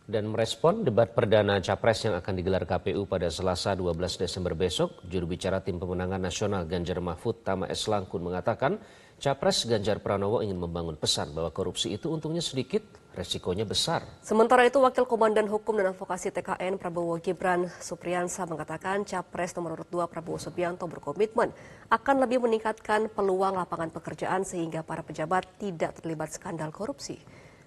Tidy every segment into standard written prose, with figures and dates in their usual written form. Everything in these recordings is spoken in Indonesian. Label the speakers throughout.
Speaker 1: Dan merespon debat perdana Capres yang akan digelar KPU pada Selasa 12 Desember besok, juru bicara Tim Pemenangan Nasional Ganjar Mahfud Tama S. Langkun mengatakan Capres Ganjar Pranowo ingin membangun pesan bahwa korupsi itu untungnya sedikit, resikonya besar.
Speaker 2: Sementara itu, Wakil Komandan Hukum dan Advokasi TKN Prabowo Gibran Supriyansa mengatakan Capres nomor urut 2 Prabowo Subianto berkomitmen akan lebih meningkatkan peluang lapangan pekerjaan sehingga para pejabat tidak terlibat skandal korupsi.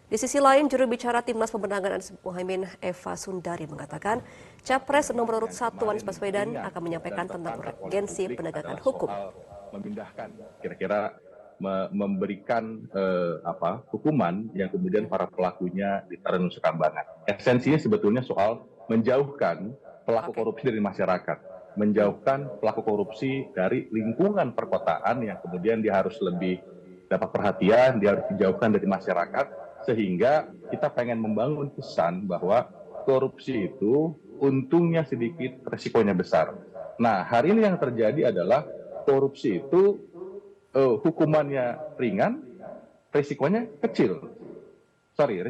Speaker 2: Di sisi lain, juru bicara Timnas Pemenangan Anies Muhaimin Eva Sundari mengatakan Capres nomor urut 1 Anies Baswedan akan menyampaikan tentang urgensi penegakan hukum.
Speaker 3: Memindahkan kira-kira memberikan hukuman yang kemudian para pelakunya ditaruh nusa kambangan. Esensinya sebetulnya soal menjauhkan pelaku korupsi dari masyarakat, menjauhkan pelaku korupsi dari lingkungan perkotaan yang kemudian dia harus lebih dapat perhatian, dia harus dijauhkan dari masyarakat, sehingga kita pengen membangun pesan bahwa korupsi itu untungnya sedikit, resikonya besar. Nah, hari ini yang terjadi adalah korupsi itu hukumannya ringan, resikonya kecil.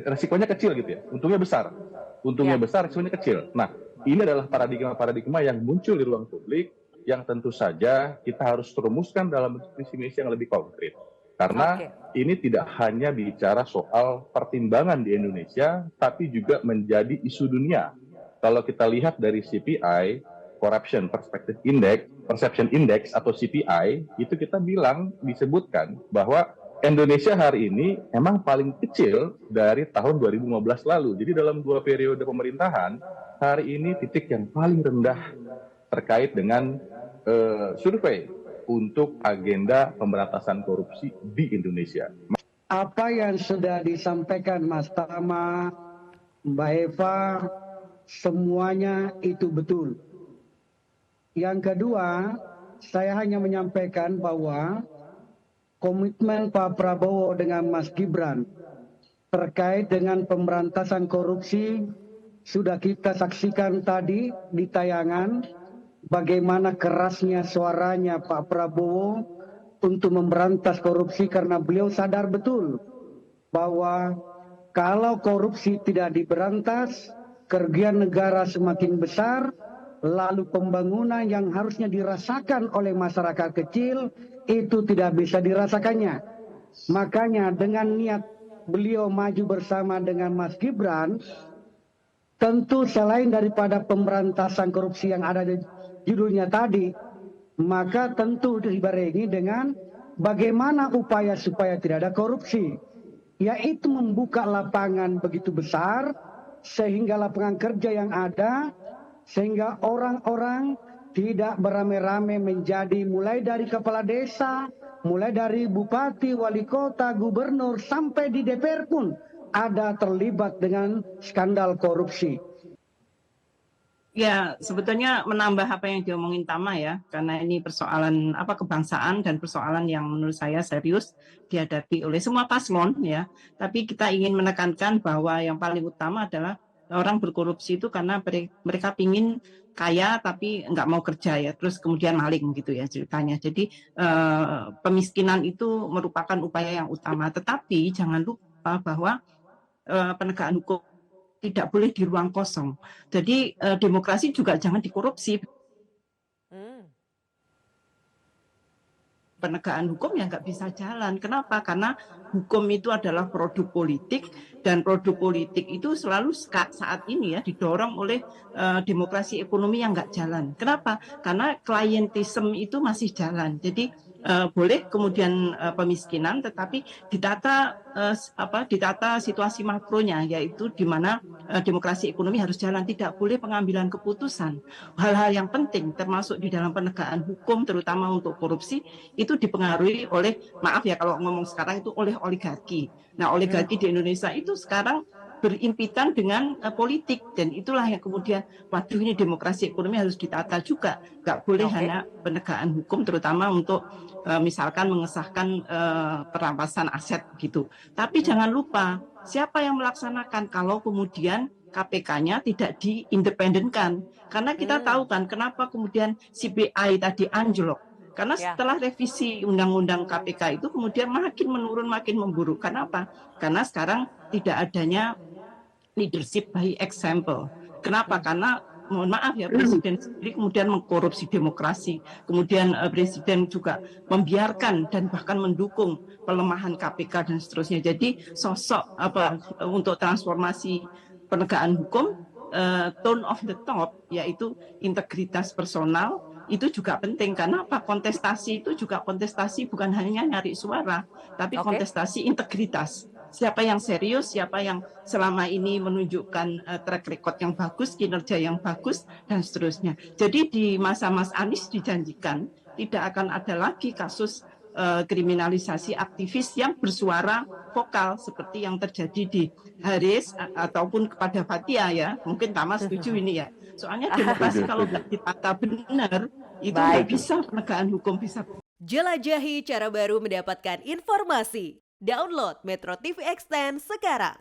Speaker 3: Resikonya kecil gitu ya. Untungnya besar. Untungnya besar, resikonya kecil. Nah, ini adalah paradigma yang muncul di ruang publik yang tentu saja kita harus rumuskan dalam misi-misi yang lebih konkret. Karena ini tidak hanya bicara soal pertimbangan di Indonesia, tapi juga menjadi isu dunia. Kalau kita lihat dari CPI, Corruption Perception Index atau CPI, itu kita disebutkan bahwa Indonesia hari ini memang paling kecil dari tahun 2015 lalu. Jadi dalam 2 periode pemerintahan, hari ini titik yang paling rendah terkait dengan survei untuk agenda pemberantasan korupsi di Indonesia.
Speaker 4: Apa yang sudah disampaikan Mas Tama, Mbak Eva, semuanya itu betul. Yang kedua, saya hanya menyampaikan bahwa komitmen Pak Prabowo dengan Mas Gibran terkait dengan pemberantasan korupsi sudah kita saksikan tadi di tayangan bagaimana kerasnya suaranya Pak Prabowo untuk memberantas korupsi karena beliau sadar betul bahwa kalau korupsi tidak diberantas, kerugian negara semakin besar, lalu pembangunan yang harusnya dirasakan oleh masyarakat kecil itu tidak bisa dirasakannya. Makanya dengan niat beliau maju bersama dengan Mas Gibran, tentu selain daripada pemberantasan korupsi yang ada di judulnya tadi, maka tentu dibarengi dengan bagaimana upaya supaya tidak ada korupsi, yaitu membuka lapangan begitu besar sehingga lapangan kerja yang ada, sehingga orang-orang tidak beramai-ramai menjadi mulai dari kepala desa, mulai dari bupati, wali kota, gubernur, sampai di DPR pun ada terlibat dengan skandal korupsi.
Speaker 5: Ya, sebetulnya menambah apa yang diomongin Tama ya, karena ini persoalan kebangsaan dan persoalan yang menurut saya serius dihadapi oleh semua paslon ya. Tapi kita ingin menekankan bahwa yang paling utama adalah orang berkorupsi itu karena mereka pingin kaya tapi nggak mau kerja ya, terus kemudian maling gitu ya ceritanya. Jadi pemiskinan itu merupakan upaya yang utama. Tetapi jangan lupa bahwa penegakan hukum tidak boleh di ruang kosong. Jadi demokrasi juga jangan dikorupsi. Penegakan hukum yang nggak bisa jalan. Kenapa? Karena hukum itu adalah produk politik dan produk politik itu selalu saat ini ya didorong oleh demokrasi ekonomi yang nggak jalan. Kenapa? Karena klientisme itu masih jalan. Jadi boleh kemudian pemiskinan, tetapi ditata situasi makronya, yaitu di mana demokrasi ekonomi harus jalan, tidak boleh pengambilan keputusan. Hal-hal yang penting termasuk di dalam penegakan hukum terutama untuk korupsi itu dipengaruhi oleh, maaf ya kalau ngomong sekarang itu oleh oligarki. Nah, oligarki di Indonesia itu sekarang berimpitan dengan politik, dan itulah yang kemudian waduh ini demokrasi ekonomi harus ditata juga, nggak boleh hanya penegakan hukum terutama untuk misalkan mengesahkan perampasan aset gitu. Tapi jangan lupa siapa yang melaksanakan kalau kemudian KPK-nya tidak diindependenkan, karena kita tahu kan kenapa kemudian CPI tadi anjlok. Karena setelah revisi Undang-Undang KPK itu kemudian makin menurun, makin memburuk. Kenapa? Karena sekarang tidak adanya leadership by example. Kenapa? Karena mohon maaf ya, Presiden sendiri kemudian mengkorupsi demokrasi, kemudian Presiden juga membiarkan dan bahkan mendukung pelemahan KPK dan seterusnya. Jadi sosok untuk transformasi penegakan hukum, tone of the top, yaitu integritas personal, itu juga penting. Karena apa? Kontestasi itu juga kontestasi bukan hanya nyari suara, tapi kontestasi integritas. Siapa yang serius, siapa yang selama ini menunjukkan track record yang bagus, kinerja yang bagus, dan seterusnya. Jadi di masa Mas Anies dijanjikan tidak akan ada lagi kasus kriminalisasi aktivis yang bersuara vokal seperti yang terjadi di Haris ataupun kepada Fathia ya. Mungkin Tama setuju ini ya. Soalnya demokrasi kalau nggak ditata benar, itu nggak bisa penegakan hukum bisa.
Speaker 6: Jelajahi cara baru mendapatkan informasi. Download Metro TV Extend sekarang.